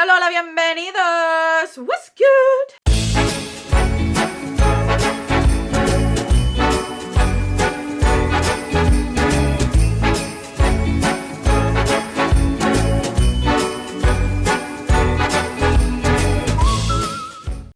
Hello, hola, bienvenidos. What's good?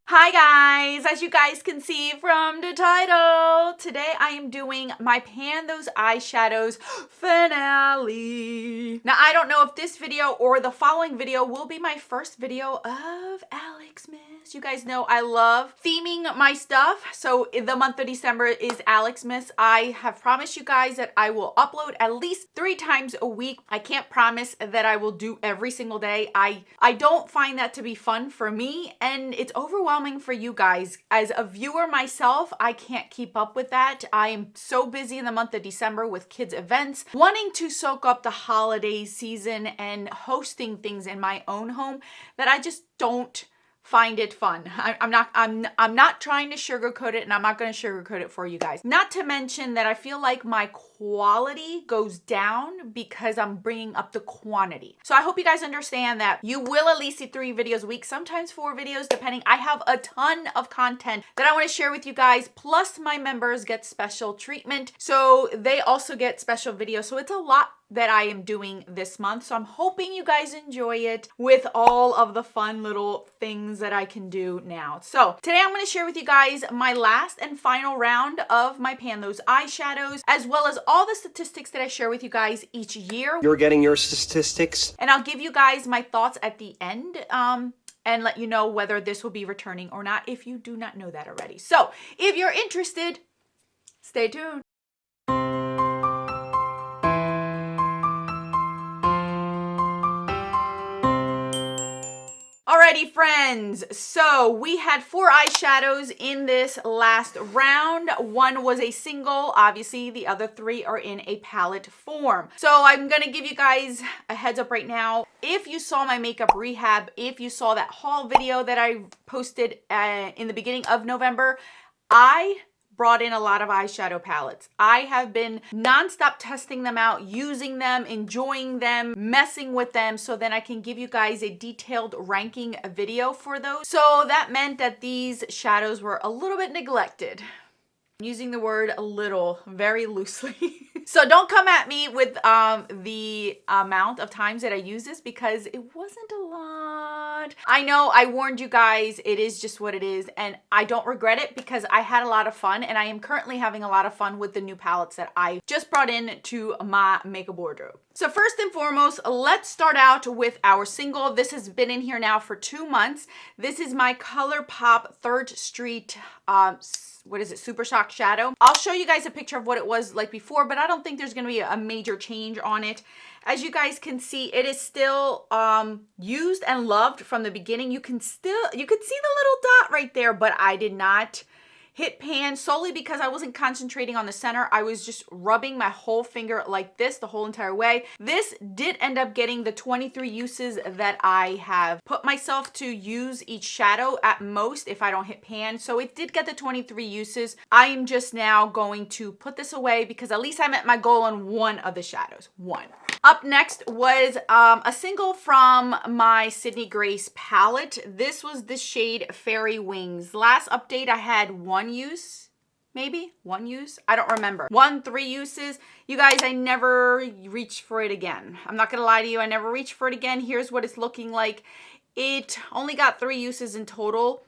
Hi guys, as you guys can see from the title, today I am doing my Pan Those Eyeshadows finale. Now I don't know if this video or the following video will be my first video of Alexmas. You guys know I love theming my stuff, so the month of December is Alexmas. I have promised you guys that I will upload at least 3 times a week. I can't promise that I will do every single day. I don't find that to be fun for me, and it's overwhelming for you guys. As a viewer myself, I can't keep up with that. I am so busy in the month of December with kids events, wanting to soak up the holiday season and hosting things in my own home that I just don't find it fun. I'm not trying to sugarcoat it, and I'm not going to sugarcoat it for you guys. Not to mention that I feel like my quality goes down because I'm bringing up the quantity. So I hope you guys understand that you will at least see 3 videos a week, sometimes 4 videos depending. I have a ton of content that I want to share with you guys, plus my members get special treatment, so they also get special videos. So it's a lot that I am doing this month. So I'm hoping you guys enjoy it with all of the fun little things that I can do now. So today I'm going to share with you guys my last and final round of my Pan Those eyeshadows, as well as all the statistics that I share with you guys each year. You're getting your statistics. And I'll give you guys my thoughts at the end. And let you know whether this will be returning or not if you do not know that already. So if you're interested, stay tuned. Alrighty friends, so we had 4 eyeshadows in this last round. 1 was a single, obviously the other 3 are in a palette form. So I'm gonna give you guys a heads up right now. If you saw my makeup rehab, if you saw that haul video that I posted in the beginning of November, I brought in a lot of eyeshadow palettes. I have been nonstop testing them out, using them, enjoying them, messing with them, so then I can give you guys a detailed ranking video for those. So that meant that these shadows were a little bit neglected. I'm using the word a little very loosely. So don't come at me with the amount of times that I use this, because it wasn't a lot. I know I warned you guys, it is just what it is, and I don't regret it because I had a lot of fun, and I am currently having a lot of fun with the new palettes that I just brought in to my makeup wardrobe. So first and foremost, let's start out with our single. This has been in here now for 2 months. This is my ColourPop 3rd Street what is it, Super Shock Shadow. I'll show you guys a picture of what it was like before, but I don't think there's going to be a major change on it. As you guys can see, it is still used and loved from the beginning. You could see the little dot right there, but I did not hit pan solely because I wasn't concentrating on the center. I was just rubbing my whole finger like this the whole entire way. This did end up getting the 23 uses that I have put myself to use each shadow at most if I don't hit pan. So it did get the 23 uses. I am just now going to put this away because at least I met my goal on 1 of the shadows. 1. Up next was a single from my Sydney Grace palette. This was the shade Fairy Wings. Last update I had 1 use, maybe 1 use. I don't remember. 3 uses. You guys, I never reached for it again. I'm not gonna lie to you. I never reached for it again. Here's what it's looking like. It only got 3 uses in total.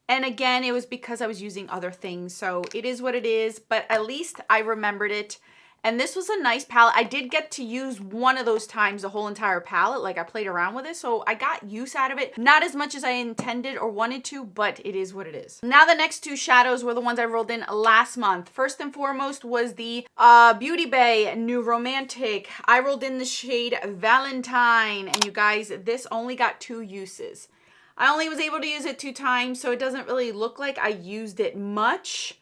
And again, it was because I was using other things. So it is what it is, but at least I remembered it. And this was a nice palette. I did get to use 1 of those times the whole entire palette. Like I played around with it, so I got use out of it. Not as much as I intended or wanted to, but it is what it is. Now the next 2 shadows were the ones I rolled in last month. First and foremost was the Beauty Bay New Romantic. I rolled in the shade Valentine. And you guys, this only got 2 uses. I only was able to use it 2 times, so it doesn't really look like I used it much.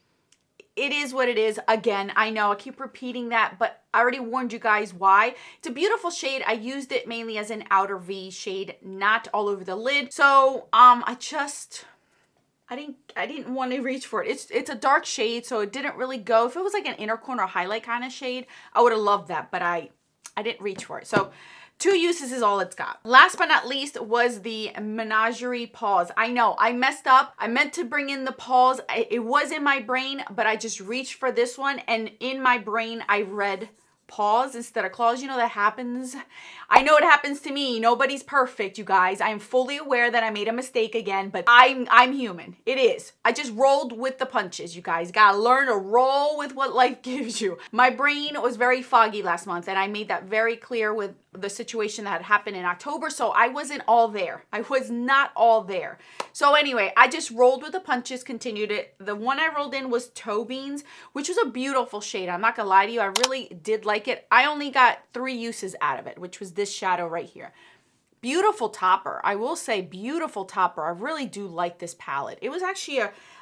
It is what it is. Again, I know I keep repeating that, but I already warned you guys why. It's a beautiful shade. I used it mainly as an outer V shade, not all over the lid. So I didn't want to reach for it. It's a dark shade, so it didn't really go. If it was like an inner corner highlight kind of shade, I would have loved that, but I didn't reach for it. So 2 uses is all it's got. Last but not least was the Menagerie Paws. I know, I messed up. I meant to bring in the paws. It was in my brain, but I just reached for this one, and in my brain I read paws instead of claws. You know, that happens. I know it happens to me. Nobody's perfect, you guys. I'm fully aware that I made a mistake again, but I'm human. It is. I just rolled with the punches, you guys. Gotta learn to roll with what life gives you. My brain was very foggy last month, and I made that very clear with the situation that had happened in October, so I wasn't all there. I was not all there. So anyway, I just rolled with the punches, continued it. The one I rolled in was Toe Beans, which was a beautiful shade. I'm not gonna lie to you, I really did like it. I only got 3 uses out of it, which was this shadow right here. Beautiful topper. I will say beautiful topper. I really do like this palette. It was actually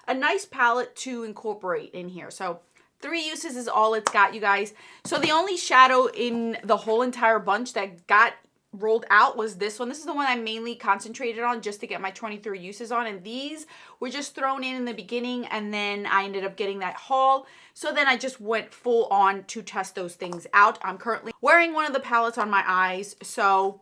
a nice palette to incorporate in here. So 3 uses is all it's got, you guys. So the only shadow in the whole entire bunch that got rolled out was this one. This is the one I mainly concentrated on just to get my 23 uses on, and these were just thrown in the beginning, and then I ended up getting that haul. So then I just went full on to test those things out. I'm currently wearing one of the palettes on my eyes, so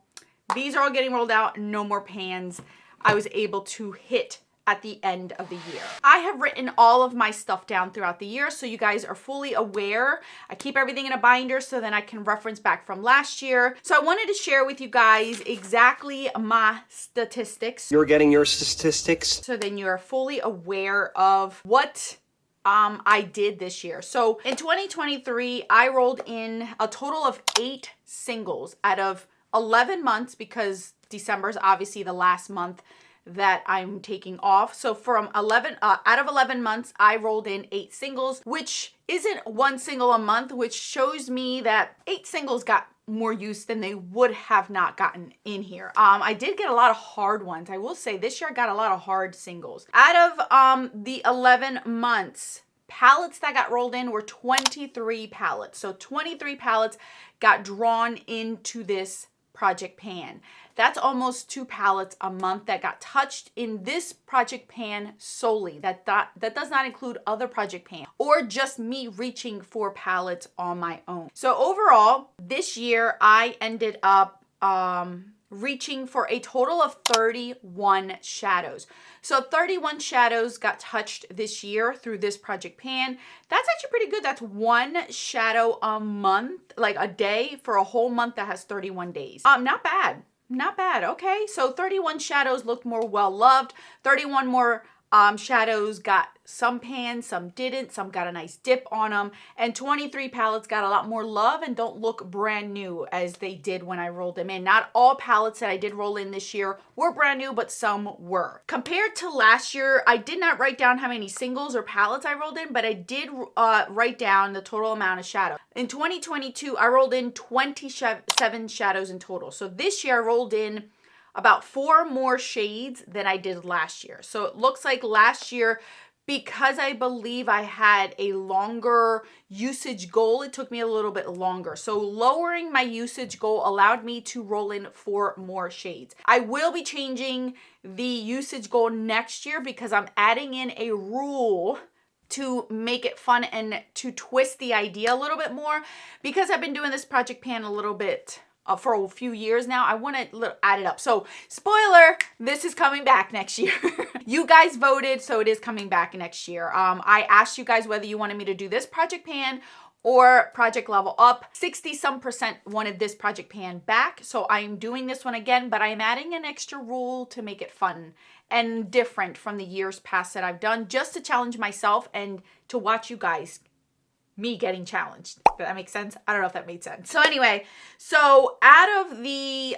these are all getting rolled out. No more pans. I was able to hit at the end of the year. I have written all of my stuff down throughout the year, so you guys are fully aware. I keep everything in a binder so then I can reference back from last year. So I wanted to share with you guys exactly my statistics. You're getting your statistics. So then you're fully aware of what I did this year. So in 2023, I rolled in a total of 8 singles out of 11 months, because December is obviously the last month that I'm taking off. So from out of 11 months, I rolled in 8 singles, which isn't 1 single a month, which shows me that 8 singles got more use than they would have not gotten in here. I did get a lot of hard ones. I will say this year I got a lot of hard singles. Out of the 11 months, palettes that got rolled in were 23 palettes. So 23 palettes got drawn into this Project Pan. That's almost 2 palettes a month that got touched in this Project Pan solely. That does not include other Project Pan or just me reaching for palettes on my own. So overall, this year I ended up reaching for a total of 31 shadows. So 31 shadows got touched this year through this Project Pan. That's actually pretty good. That's 1 shadow a month, like a day for a whole month that has 31 days. Not bad. Not bad. Okay, so 31 shadows looked more well loved. 31 more shadows got some pans, some didn't, some got a nice dip on them, and 23 palettes got a lot more love and don't look brand new as they did when I rolled them in. Not all palettes that I did roll in this year were brand new, but some were. Compared to last year, I did not write down how many singles or palettes I rolled in, but I did write down the total amount of shadow. In 2022, I rolled in 27 shadows in total. So this year I rolled in about 4 more shades than I did last year. So it looks like last year, because I believe I had a longer usage goal, it took me a little bit longer. So lowering my usage goal allowed me to roll in 4 more shades. I will be changing the usage goal next year because I'm adding in a rule to make it fun and to twist the idea a little bit more. Because I've been doing this Project Pan a little bit for a few years now, I want to add it up. So spoiler, this is coming back next year. You guys voted, so it is coming back next year. I asked you guys whether you wanted me to do this Project Pan or Project Level Up. 60% wanted this Project Pan back, so I am doing this one again, but I am adding an extra rule to make it fun and different from the years past that I've done, just to challenge myself and to watch you guys, me getting challenged. If that makes sense? I don't know if that made sense. So anyway, so out of the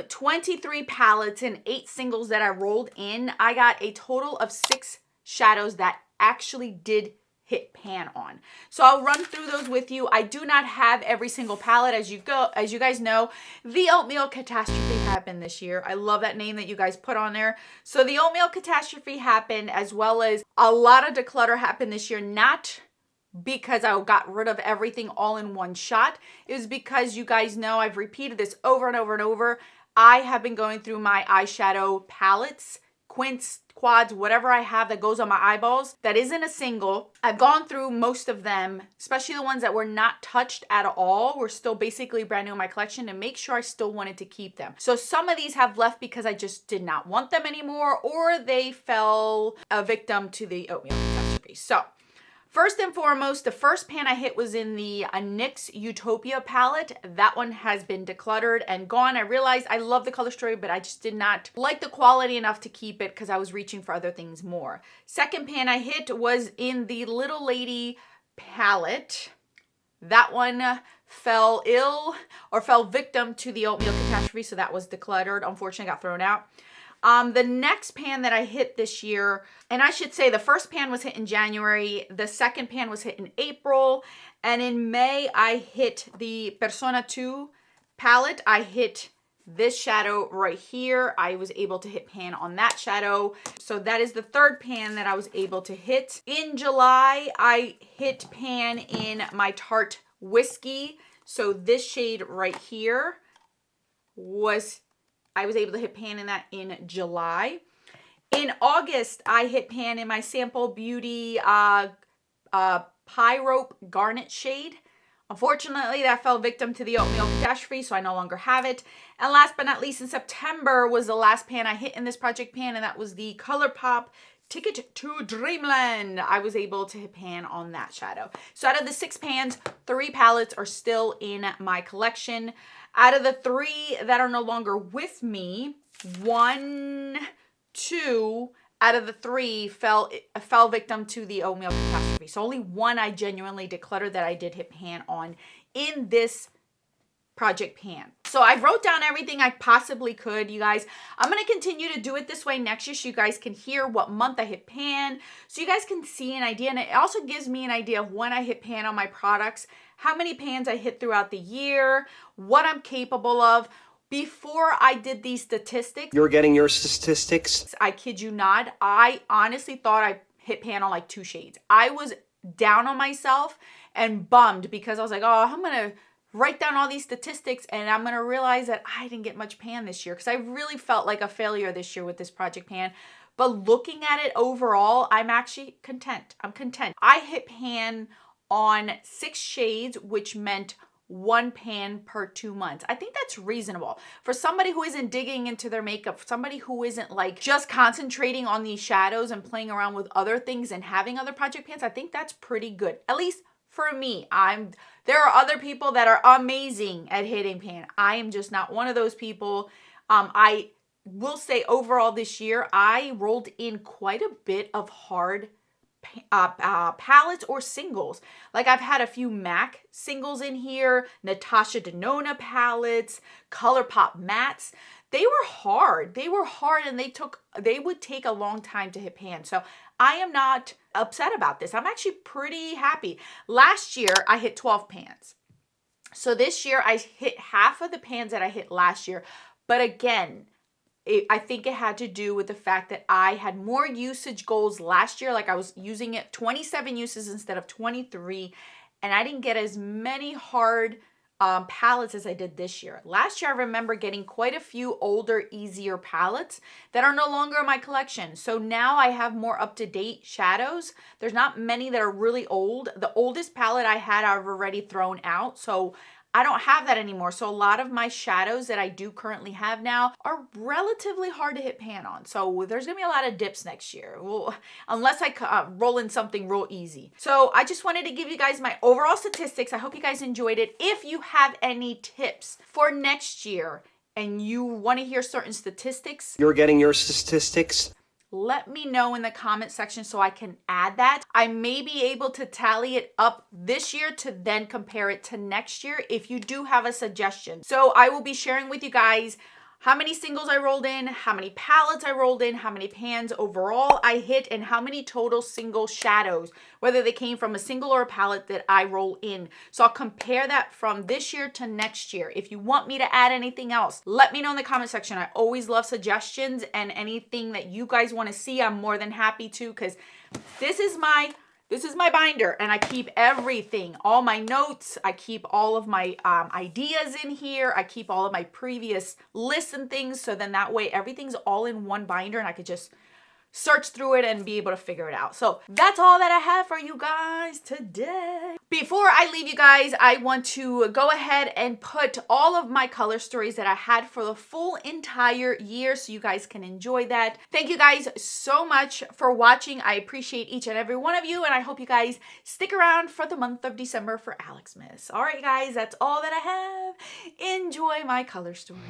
23 palettes and 8 singles that I rolled in, I got a total of 6 shadows that actually did hit pan on. So I'll run through those with you. I do not have every single palette. As you guys know, the Oatmeal Catastrophe happened this year. I love that name that you guys put on there. So the Oatmeal Catastrophe happened, as well as a lot of declutter happened this year, not because I got rid of everything all in one shot. It was because you guys know, I've repeated this over and over and over, I have been going through my eyeshadow palettes quints, quads, whatever I have that goes on my eyeballs that isn't a single. I've gone through most of them, especially the ones that were not touched at all, were still basically brand new in my collection, to make sure I still wanted to keep them. So some of these have left because I just did not want them anymore, or they fell a victim to the oatmeal catastrophe. So first and foremost, the first pan I hit was in the NYX Utopia palette. That one has been decluttered and gone. I realized I love the color story, but I just did not like the quality enough to keep it because I was reaching for other things more. Second pan I hit was in the Little Lady palette. That one fell ill or fell victim to the oatmeal catastrophe, so that was decluttered. Unfortunately, got thrown out. The next pan that I hit this year, and I should say the first pan was hit in January, the second pan was hit in April, and in May I hit the Persona 2 palette. I hit this shadow right here. I was able to hit pan on that shadow. So that is the third pan that I was able to hit. In July, I hit pan in my Tarte Whiskey. So this shade right here I was able to hit pan in that in July. In August, I hit pan in my Sample Beauty Pyrope Garnet shade. Unfortunately, that fell victim to the oatmeal catastrophe, so I no longer have it. And last but not least, in September was the last pan I hit in this project pan, and that was the ColourPop Ticket to Dreamland. I was able to hit pan on that shadow. So out of the 6 pans, 3 palettes are still in my collection. Out of the 3 that are no longer with me, 1, 2 out of the 3 fell victim to the oatmeal catastrophe. So only 1 I genuinely decluttered that I did hit pan on in this project pan. So I wrote down everything I possibly could, you guys. I'm going to continue to do it this way next year so you guys can hear what month I hit pan, so you guys can see an idea. And it also gives me an idea of when I hit pan on my products, how many pans I hit throughout the year, what I'm capable of. Before I did these statistics, You're getting your statistics. I kid you not, I honestly thought I hit pan on like 2 shades. I was down on myself and bummed because I was like, oh, I'm going to write down all these statistics and I'm going to realize that I didn't get much pan this year because I really felt like a failure this year with this project pan. But looking at it overall, I'm actually content. I'm content. I hit pan on 6 shades, which meant 1 pan per 2 months. I think that's reasonable for somebody who isn't digging into their makeup, somebody who isn't like just concentrating on these shadows and playing around with other things and having other project pans. I think that's pretty good, at least for me. There are other people that are amazing at hitting pan. I am just not one of those people. I will say overall this year, I rolled in quite a bit of hard palettes or singles. Like I've had a few MAC singles in here, Natasha Denona palettes, ColourPop mattes. They were hard. They were hard and they would take a long time to hit pan. So I am not upset about this. I'm actually pretty happy. Last year I hit 12 pans. So this year I hit half of the pans that I hit last year. But again, I think it had to do with the fact that I had more usage goals last year. Like I was using it 27 uses instead of 23. And I didn't get as many hard palettes as I did this year. Last year, I remember getting quite a few older, easier palettes that are no longer in my collection. So now I have more up-to-date shadows. There's not many that are really old. The oldest palette I had, I've already thrown out. So I don't have that anymore. So a lot of my shadows that I do currently have now are relatively hard to hit pan on. So there's gonna be a lot of dips next year. Well, unless I roll in something real easy. So I just wanted to give you guys my overall statistics. I hope you guys enjoyed it. If you have any tips for next year and you wanna hear certain statistics, You're getting your statistics. let me know in the comment section so I can add that. I may be able to tally it up this year to then compare it to next year if you do have a suggestion. So I will be sharing with you guys how many singles I rolled in, how many palettes I rolled in, how many pans overall I hit, and how many total single shadows, whether they came from a single or a palette that I roll in. So I'll compare that from this year to next year. If you want me to add anything else, let me know in the comment section. I always love suggestions, and anything that you guys want to see, I'm more than happy to, because this is my This is my binder, and I keep everything, all my notes. I keep all of my ideas in here. I keep all of my previous lists and things. So then that way everything's all in one binder and I could just search through it and be able to figure it out. So that's all that I have for you guys today. Before I leave you guys, I want to go ahead and put all of my color stories that I had for the full entire year so you guys can enjoy that. Thank you guys so much for watching. I appreciate each and every one of you, and I hope you guys stick around for the month of December for Alexmas. All right, guys, that's all that I have. Enjoy my color stories.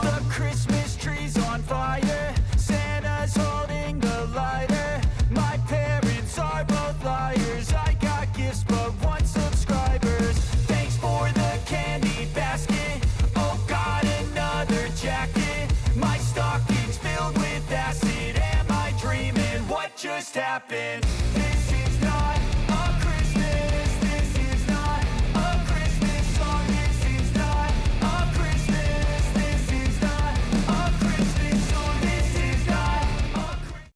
The Christmas tree's on fire. Santa's holding the lighter. My parents are both liars. I got gifts but one subscribers. Thanks for the candy basket. Oh God, another jacket. My stocking's filled with acid. Am I dreaming? What just happened?